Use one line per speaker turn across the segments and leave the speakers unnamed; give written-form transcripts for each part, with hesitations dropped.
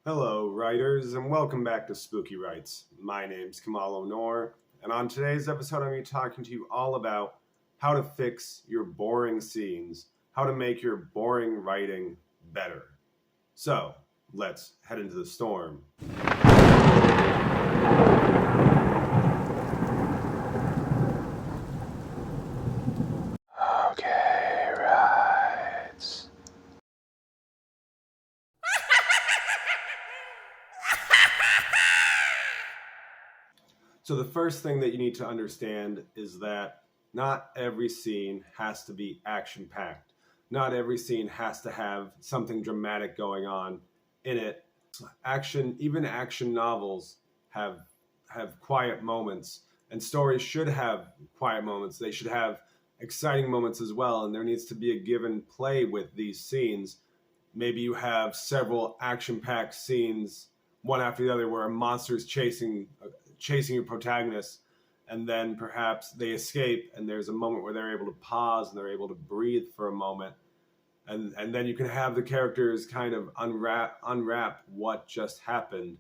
Hello, writers, and welcome back to Spooky Writes. My name's Kemal Onor, and on today's episode, I'm going to be talking to you all about how to fix your boring scenes, how to make your boring writing better. So, let's head into the storm. Okay, writes. So the first thing that you need to understand is that not every scene has to be action-packed. Not every scene has to have something dramatic going on in it. Even action novels have quiet moments, and stories should have quiet moments. They should have exciting moments as well, and there needs to be a give and play with these scenes. Maybe you have several action-packed scenes, one after the other, where a monster is chasing your protagonist, and then perhaps they escape, and there's a moment where they're able to pause and they're able to breathe for a moment, and then you can have the characters kind of unwrap what just happened.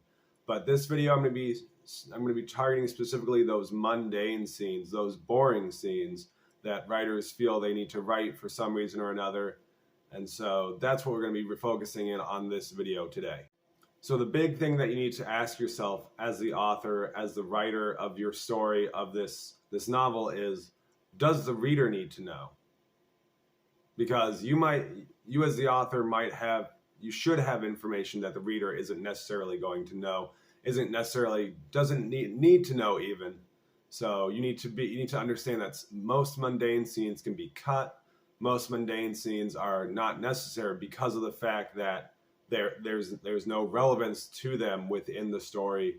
But this video, I'm going to be targeting specifically those mundane scenes, those boring scenes that writers feel they need to write for some reason or another. And so that's what we're going to be focusing in on this video today. So the big thing that you need to ask yourself as the author, as the writer of your story of this novel is, does the reader need to know? Because you as the author you should have information that the reader isn't necessarily going to know, doesn't need to know even. So you need to understand that most mundane scenes can be cut. Most mundane scenes are not necessary because of the fact that there's no relevance to them within the story.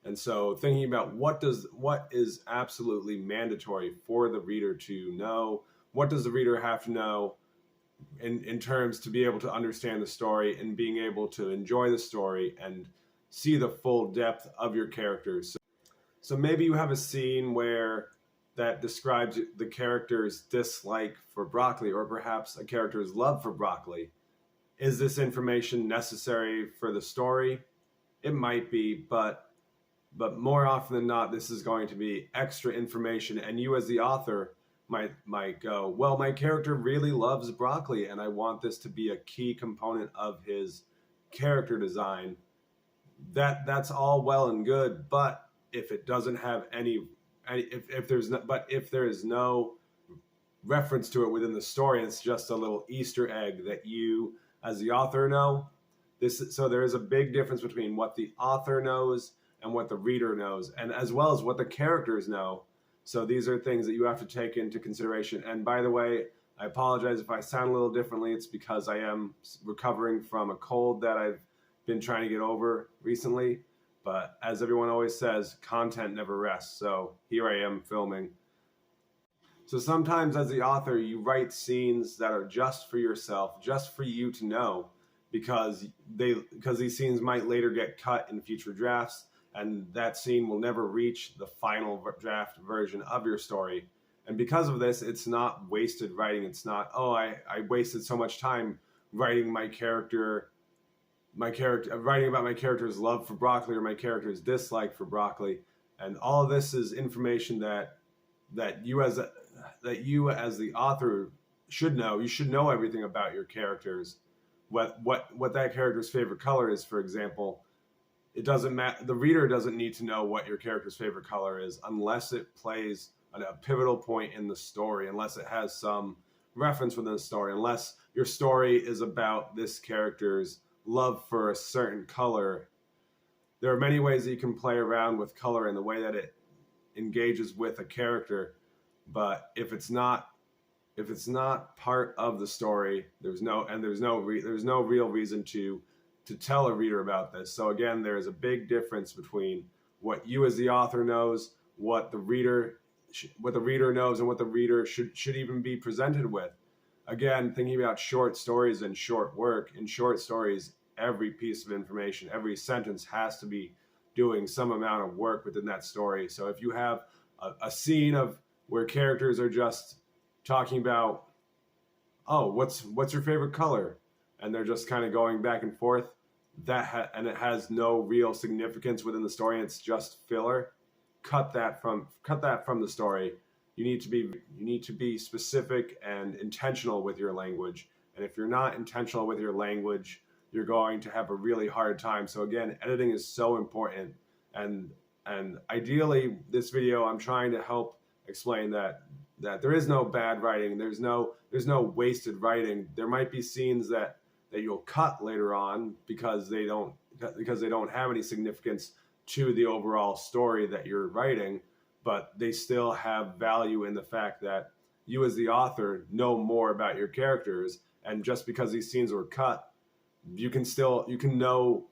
And so thinking about what is absolutely mandatory for the reader to know, what does the reader have to know in terms to be able to understand the story and being able to enjoy the story and see the full depth of your characters. So maybe you have a scene where that describes the character's dislike for broccoli, or perhaps a character's love for broccoli. Is this information necessary for the story? It might be, but more often than not, this is going to be extra information, and you as the author might go, well, my character really loves broccoli, and I want this to be a key component of his character design. That's all well and good, but if it doesn't have if there is no reference to it within the story, it's just a little Easter egg that you as the author know. So there is a big difference between what the author knows and what the reader knows, and as well as what the characters know. So these are things that you have to take into consideration. And by the way, I apologize if I sound a little differently. It's because I am recovering from a cold that I've been trying to get over recently. But as everyone always says, content never rests. So here I am filming. So sometimes as the author, you write scenes that are just for yourself, just for you to know, because these scenes might later get cut in future drafts, and that scene will never reach the final draft version of your story. And because of this, it's not wasted writing. It's not, oh, I wasted so much time writing writing about my character's love for broccoli or my character's dislike for broccoli. And all of this is information that you as the author should know. You should know everything about your characters. What that character's favorite color is, for example. It doesn't matter. The reader doesn't need to know what your character's favorite color is unless it plays a pivotal point in the story, unless it has some reference within the story, unless your story is about this character's love for a certain color. There are many ways that you can play around with color in the way that it engages with a character, but if it's not part of the story, there's no real reason to tell a reader about this. So again, there is a big difference between what you as the author knows, what the reader knows, and what the reader should even be presented with. Again, thinking about short stories and short work. In short stories, every piece of information, every sentence has to be doing some amount of work within that story. So if you have a scene of where characters are just talking about, oh, what's your favorite color? And they're just kind of going back and forth, and it has no real significance within the story, and it's just filler, cut that from the story. You need to be specific and intentional with your language. And if you're not intentional with your language, you're going to have a really hard time. So again, editing is so important. And ideally, this video, I'm trying to help explain that there is no bad writing. There's no wasted writing. There might be scenes that you'll cut later on because they don't have any significance to the overall story that you're writing, but they still have value in the fact that you as the author know more about your characters. And just because these scenes were cut, you can still know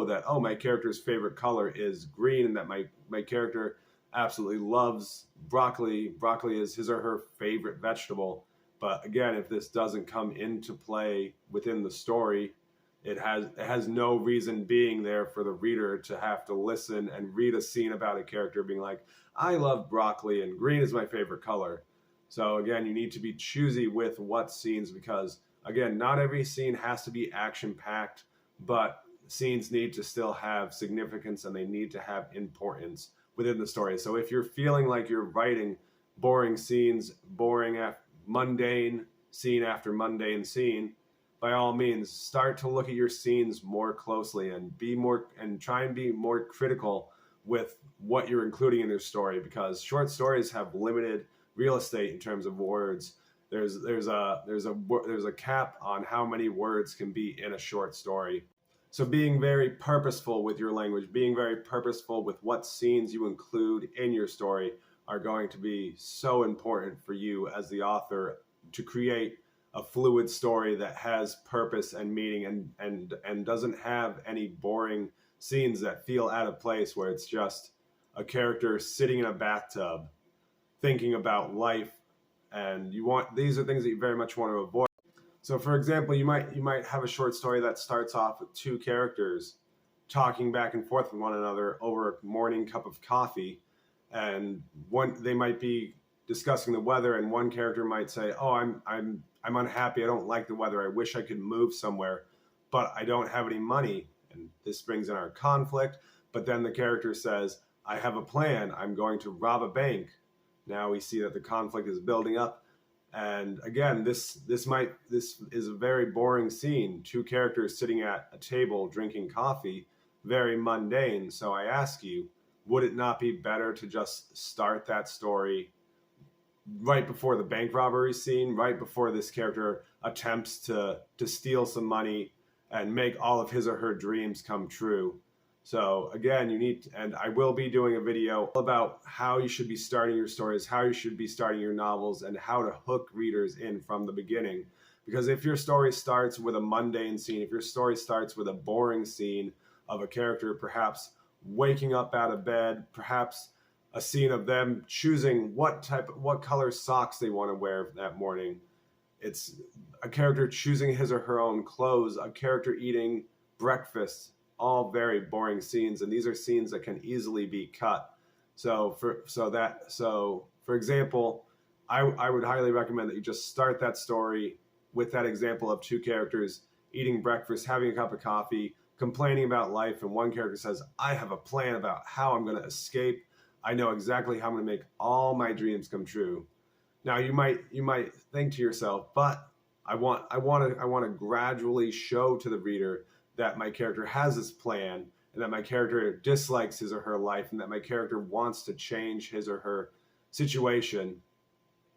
that, oh, my character's favorite color is green, and that my character absolutely loves broccoli. Broccoli is his or her favorite vegetable. But again, if this doesn't come into play within the story, it has no reason being there for the reader to have to listen and read a scene about a character being like, I love broccoli and green is my favorite color. So again, you need to be choosy with what scenes, because again, not every scene has to be action-packed, but scenes need to still have significance and they need to have importance within the story. So if you're feeling like you're writing boring scenes, mundane scene after mundane scene, by all means, start to look at your scenes more closely and try and be more critical with what you're including in your story, because short stories have limited real estate in terms of words. There's a cap on how many words can be in a short story. So being very purposeful with your language, being very purposeful with what scenes you include in your story are going to be so important for you as the author to create a fluid story that has purpose and meaning and doesn't have any boring scenes that feel out of place, where it's just a character sitting in a bathtub thinking about life. And these are things that you very much want to avoid. So for example, you might have a short story that starts off with two characters talking back and forth with one another over a morning cup of coffee, and they might be discussing the weather, and one character might say, oh, I'm unhappy, I don't like the weather, I wish I could move somewhere, but I don't have any money. And this brings in our conflict. But then the character says, I have a plan, I'm going to rob a bank. Now we see that the conflict is building up. And again, this is a very boring scene. Two characters sitting at a table drinking coffee, very mundane. So I ask you, would it not be better to just start that story right before the bank robbery scene, right before this character attempts to steal some money and make all of his or her dreams come true? So again, and I will be doing a video about how you should be starting your stories, how you should be starting your novels, and how to hook readers in from the beginning. Because if your story starts with a mundane scene, if your story starts with a boring scene of a character perhaps waking up out of bed, perhaps a scene of them choosing what color socks they want to wear that morning, it's a character choosing his or her own clothes, a character eating breakfast, all very boring scenes, and these are scenes that can easily be cut. So for example, I would highly recommend that you just start that story with that example of two characters eating breakfast, having a cup of coffee, complaining about life, and one character says, I have a plan about how I'm going to escape. I know exactly how I'm going to make all my dreams come true. Now you might think to yourself, but I want to gradually show to the reader that my character has this plan, and that my character dislikes his or her life, and that my character wants to change his or her situation.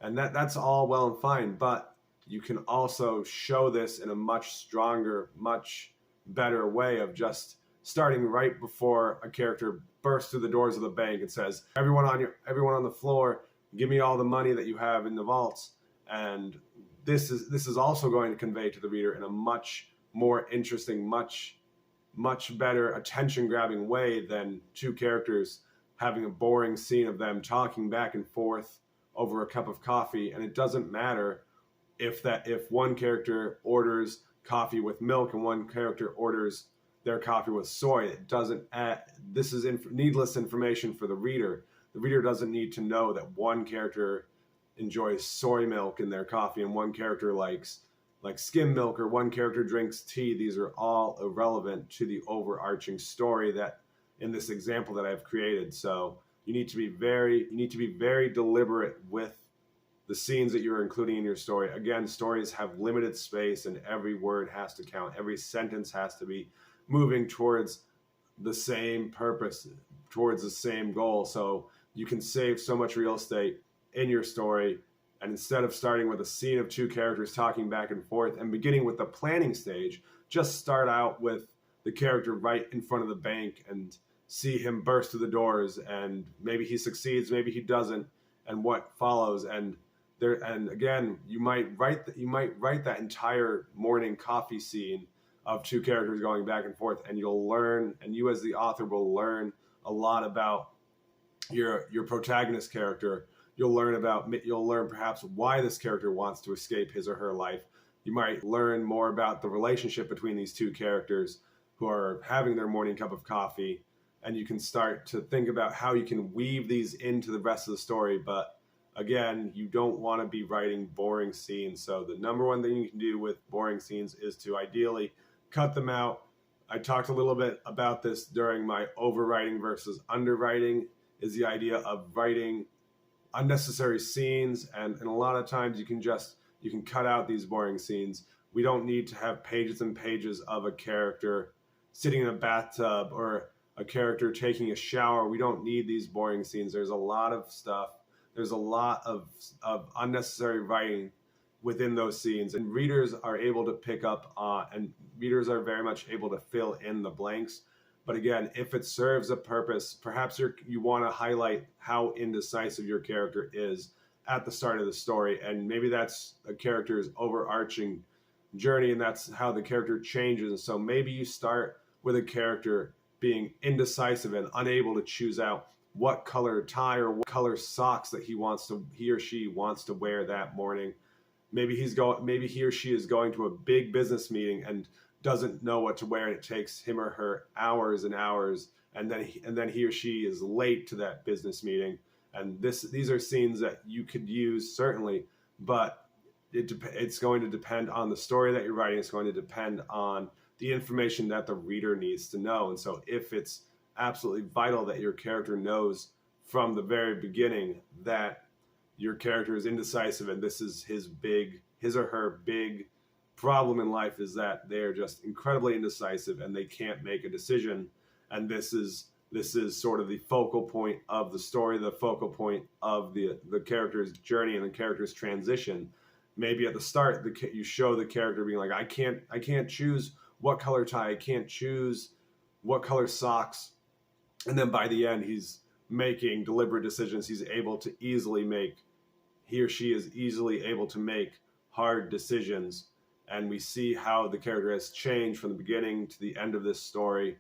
And that's all well and fine, but you can also show this in a much stronger, much better way of just starting right before a character bursts through the doors of the bank and says, everyone on the floor, give me all the money that you have in the vaults. And this is also going to convey to the reader in a much more interesting, much better attention-grabbing way than two characters having a boring scene of them talking back and forth over a cup of coffee. And it doesn't matter if one character orders coffee with milk and one character orders their coffee with soy. It doesn't add, this is needless information for the reader. The reader doesn't need to know that one character enjoys soy milk in their coffee and one character likes like skim milk or one character drinks tea. These are all irrelevant to the overarching story that in this example that I've created. So you need to be very deliberate with the scenes that you're including in your story. Again, stories have limited space and every word has to count. Every sentence has to be moving towards the same purpose, towards the same goal. So you can save so much real estate in your story. And instead of starting with a scene of two characters talking back and forth and beginning with the planning stage, just start out with the character right in front of the bank and see him burst through the doors, and maybe he succeeds, maybe he doesn't, and what follows. And again, you might write that entire morning coffee scene of two characters going back and forth, and you'll learn, and you as the author will learn a lot about your protagonist character. You'll learn perhaps why this character wants to escape his or her life. You might learn more about the relationship between these two characters who are having their morning cup of coffee, and you can start to think about how you can weave these into the rest of the story. But again, you don't want to be writing boring scenes. So the number one thing you can do with boring scenes is to ideally cut them out. I talked a little bit about this during my overwriting versus underwriting, is the idea of writing unnecessary scenes. And a lot of times you can cut out these boring scenes. We don't need to have pages and pages of a character sitting in a bathtub or a character taking a shower. We don't need these boring scenes. There's a lot of stuff. There's a lot of unnecessary writing within those scenes, and readers are able to pick up on, and readers are very much able to fill in the blanks. But again, if it serves a purpose, perhaps you want to highlight how indecisive your character is at the start of the story, and maybe that's a character's overarching journey, and that's how the character changes. So maybe you start with a character being indecisive and unable to choose out what color tie or what color socks that he or she wants to wear that morning. Maybe he or she is going to a big business meeting and doesn't know what to wear, and it takes him or her hours and hours, and then he or she is late to that business meeting. And these are scenes that you could use, certainly, but it's going to depend on the story that you're writing. It's going to depend on the information that the reader needs to know. And so if it's absolutely vital that your character knows from the very beginning that your character is indecisive, and this is his or her big problem in life, is that they're just incredibly indecisive and they can't make a decision, and this is sort of the focal point of the story, the focal point of the character's journey and the character's transition. Maybe at the start you show the character being like, I can't choose what color tie, I can't choose what color socks, and then by the end he's making deliberate decisions. He or she is easily able to make hard decisions, and we see how the character has changed from the beginning to the end of this story.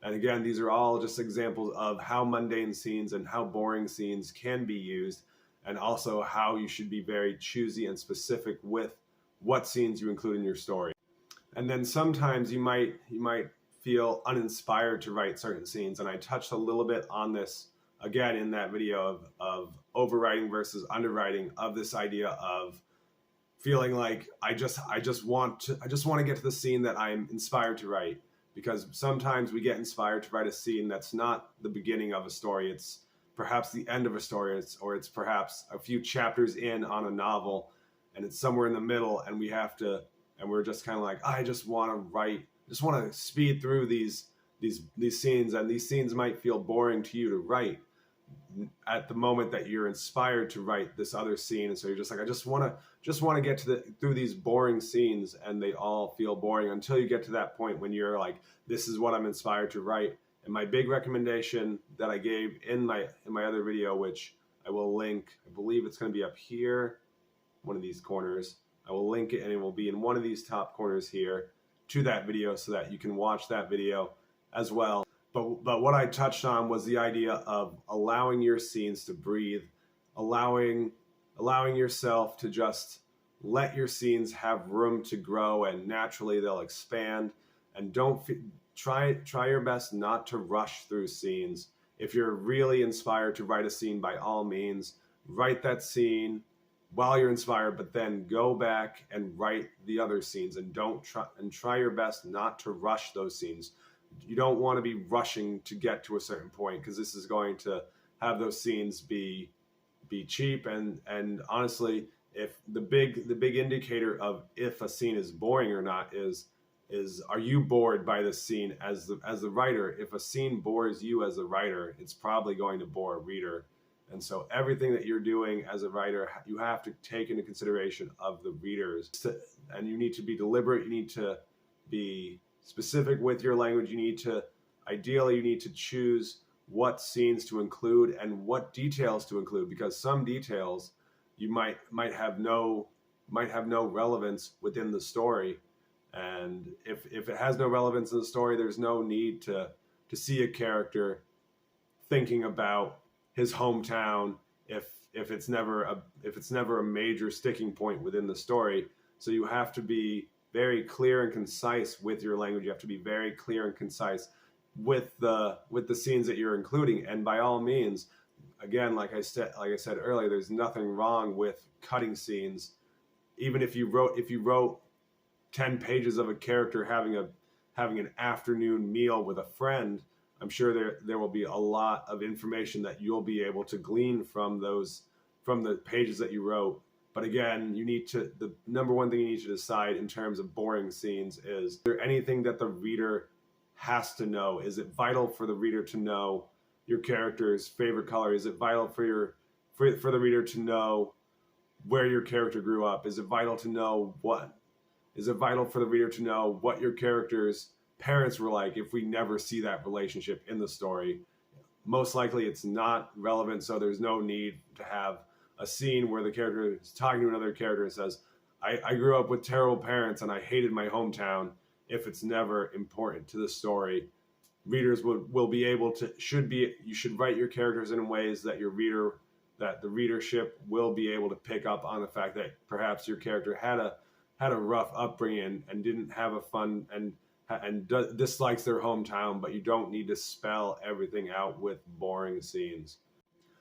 And again, these are all just examples of how mundane scenes and how boring scenes can be used, and also how you should be very choosy and specific with what scenes you include in your story. And then sometimes you might feel uninspired to write certain scenes, and I touched a little bit on this again in that video of overwriting versus underwriting, of this idea of feeling like I just want to get to the scene that I'm inspired to write, because sometimes we get inspired to write a scene that's not the beginning of a story. It's perhaps the end of a story, or it's perhaps a few chapters in on a novel, and it's somewhere in the middle, and we're just kind of like, I just want to speed through these scenes, and these scenes might feel boring to you to write at the moment that you're inspired to write this other scene. And so you're just like, I just want to get through these boring scenes, and they all feel boring until you get to that point when you're like, this is what I'm inspired to write. And my big recommendation that I gave in my other video, which I will link, I believe it's going to be up here, one of these corners. I will link it, and it will be in one of these top corners here to that video, so that you can watch that video as well. But what I touched on was the idea of allowing your scenes to breathe, allowing yourself to just let your scenes have room to grow, and naturally they'll expand. And try your best not to rush through scenes. If you're really inspired to write a scene, by all means, write that scene, while you're inspired, but then go back and write the other scenes, and try your best not to rush those scenes. You don't want to be rushing to get to a certain point, because this is going to have those scenes be cheap. And honestly, if the big indicator of if a scene is boring or not is are you bored by this scene as the writer? If a scene bores you as a writer, it's probably going to bore a reader. And so everything that you're doing as a writer, you have to take into consideration of the readers. And you need to be deliberate. You need to be specific with your language. You need to choose what scenes to include and what details to include, because some details you might have no relevance within the story. And if it has no relevance in the story, there's no need to see a character thinking about his hometown if it's never a major sticking point within the story. So you have to be very clear and concise with your language. You have to be very clear and concise with the scenes that you're including. And by all means, again, like I said earlier, there's nothing wrong with cutting scenes. Even if you wrote 10 pages of a character having an afternoon meal with a friend, I'm sure there will be a lot of information that you'll be able to glean from the pages that you wrote. But again, the number one thing you need to decide in terms of boring scenes is there anything that the reader has to know? Is it vital for the reader to know your character's favorite color? Is it vital for the reader to know where your character grew up? Is it vital for the reader to know what your character's parents were like if we never see that relationship in the story? Most likely it's not relevant, so there's no need to have a scene where the character is talking to another character and says, I grew up with terrible parents and I hated my hometown, if it's never important to the story. Readers will be able to, you should write your characters in ways that the readership will be able to pick up on the fact that perhaps your character had a rough upbringing and didn't have a fun and dislikes their hometown, but you don't need to spell everything out with boring scenes.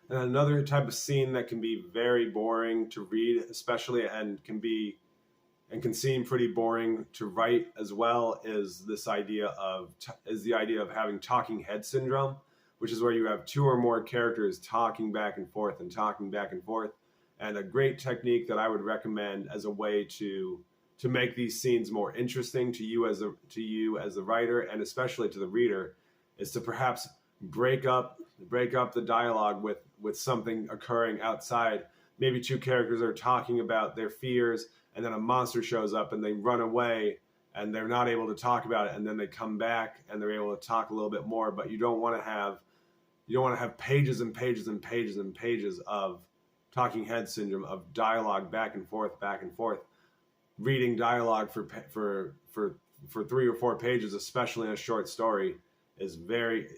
And another type of scene that can be very boring to read, especially, and can seem pretty boring to write as well, is the idea of having talking head syndrome, which is where you have two or more characters talking back and forth and talking back and forth. And a great technique that I would recommend as a way to make these scenes more interesting to you as the writer, and especially to the reader, is to perhaps break up the dialogue with something occurring outside. Maybe two characters are talking about their fears, and then a monster shows up and they run away and they're not able to talk about it, and then they come back and they're able to talk a little bit more. But you don't want to have pages and pages and pages and pages of talking head syndrome, of dialogue back and forth. Reading dialogue for 3 or 4 pages, especially in a short story,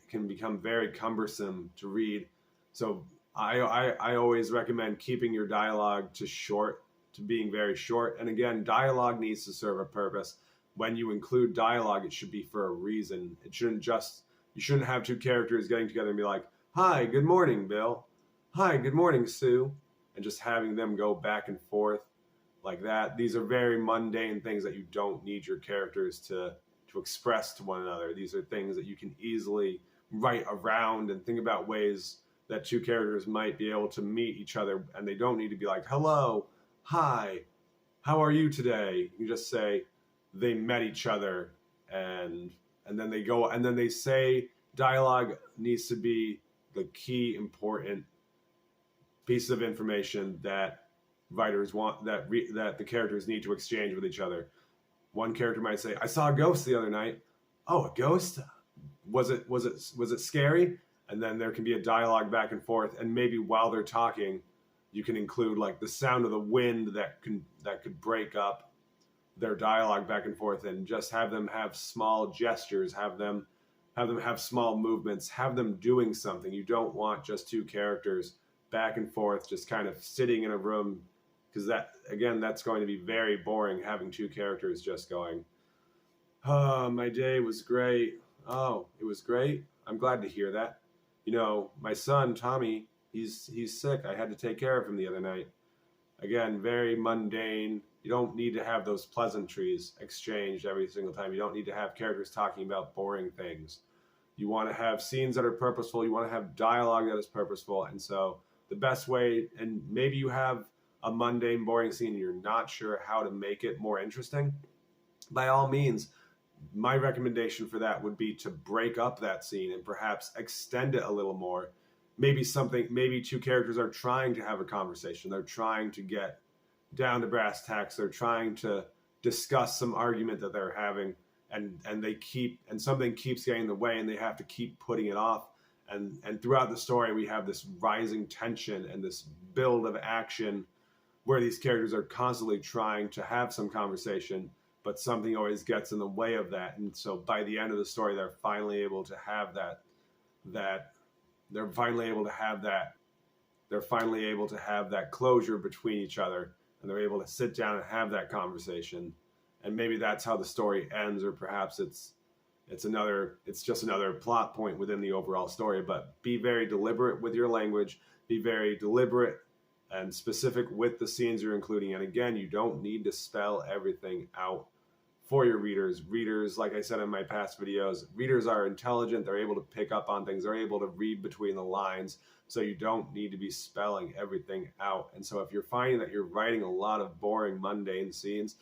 can become very cumbersome to read. So I always recommend keeping your dialogue to being very short. And again, dialogue needs to serve a purpose. When you include dialogue, it should be for a reason. You shouldn't have two characters getting together and be like, "Hi, good morning, Bill. Hi, good morning, Sue," and just having them go back and forth like that. These are very mundane things that you don't need your characters to express to one another. These are things that you can easily write around and think about ways that two characters might be able to meet each other, and they don't need to be like, "Hello, hi, how are you today?" You just say they met each other, and then they go, and then they say dialogue needs to be the key important piece of information that writers want, that the characters need to exchange with each other. One character might say, "I saw a ghost the other night." "Oh, a ghost? Was it scary?" And then there can be a dialogue back and forth, and maybe while they're talking, you can include like the sound of the wind that could break up their dialogue back and forth, and just have them have small gestures, have them have small movements, have them doing something. You don't want just two characters back and forth just kind of sitting in a room, because that's going to be very boring, having two characters just going, "Oh, my day was great. Oh, it was great. I'm glad to hear that. My son, Tommy, he's sick. I had to take care of him the other night." Again, very mundane. You don't need to have those pleasantries exchanged every single time. You don't need to have characters talking about boring things. You want to have scenes that are purposeful. You want to have dialogue that is purposeful. And so the best way, and maybe you have a mundane, boring scene and you're not sure how to make it more interesting, by all means, my recommendation for that would be to break up that scene and perhaps extend it a little more. Maybe two characters are trying to have a conversation. They're trying to get down to brass tacks. They're trying to discuss some argument that they're having, and something keeps getting in the way, and they have to keep putting it off. And throughout the story, we have this rising tension and this build of action where these characters are constantly trying to have some conversation, but something always gets in the way of that. And so by the end of the story, they're finally able to have that closure between each other, and they're able to sit down and have that conversation. And maybe that's how the story ends, or perhaps it's just another plot point within the overall story. But be very deliberate with your language, be very deliberate and specific with the scenes you're including. And again, you don't need to spell everything out for your readers. Readers, like I said in my past videos, readers are intelligent. They're able to pick up on things. They're able to read between the lines. So you don't need to be spelling everything out. And so if you're finding that you're writing a lot of boring, mundane scenes,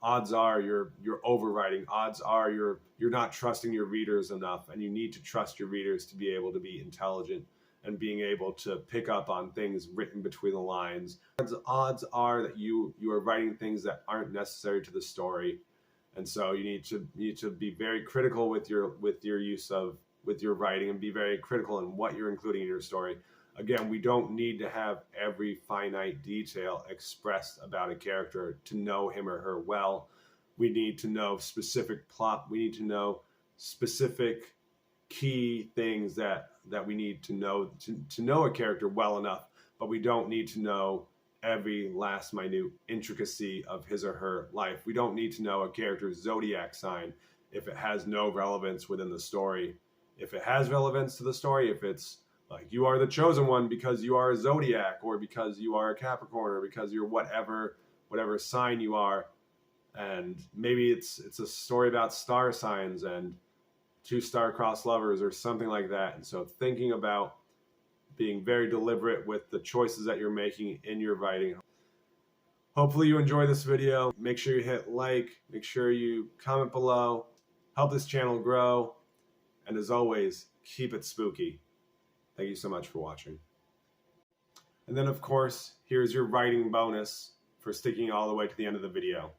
odds are you're overwriting. Odds are you're not trusting your readers enough, and you need to trust your readers to be able to be intelligent and being able to pick up on things written between the lines. Odds are that you are writing things that aren't necessary to the story, and so you need to be very critical with your writing, and be very critical in what you're including in your story. Again, we don't need to have every finite detail expressed about a character to know him or her well. We need to know specific plot. We need to know specific key things that we need to know to know a character well enough, but we don't need to know every last minute intricacy of his or her life. We don't need to know a character's zodiac sign if it has no relevance within the story. If it has relevance to the story, if it's like you are the chosen one because you are a zodiac, or because you are a Capricorn, or because you're whatever sign you are, and maybe it's a story about star signs and two star-crossed lovers or something like that. And so thinking about being very deliberate with the choices that you're making in your writing. Hopefully you enjoy this video. Make sure you hit like, make sure you comment below, help this channel grow, and as always, keep it spooky. Thank you so much for watching. And then of course, here's your writing bonus for sticking all the way to the end of the video.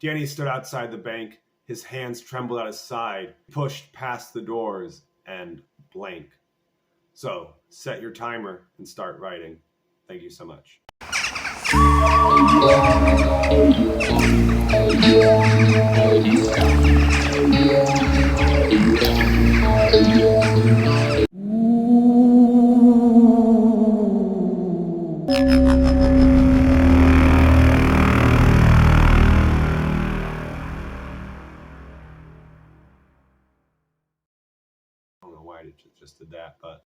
Danny stood outside the bank. His hands trembled at his side, pushed past the doors, and blank. So set your timer and start writing. Thank you so much. I don't know why I just did that, but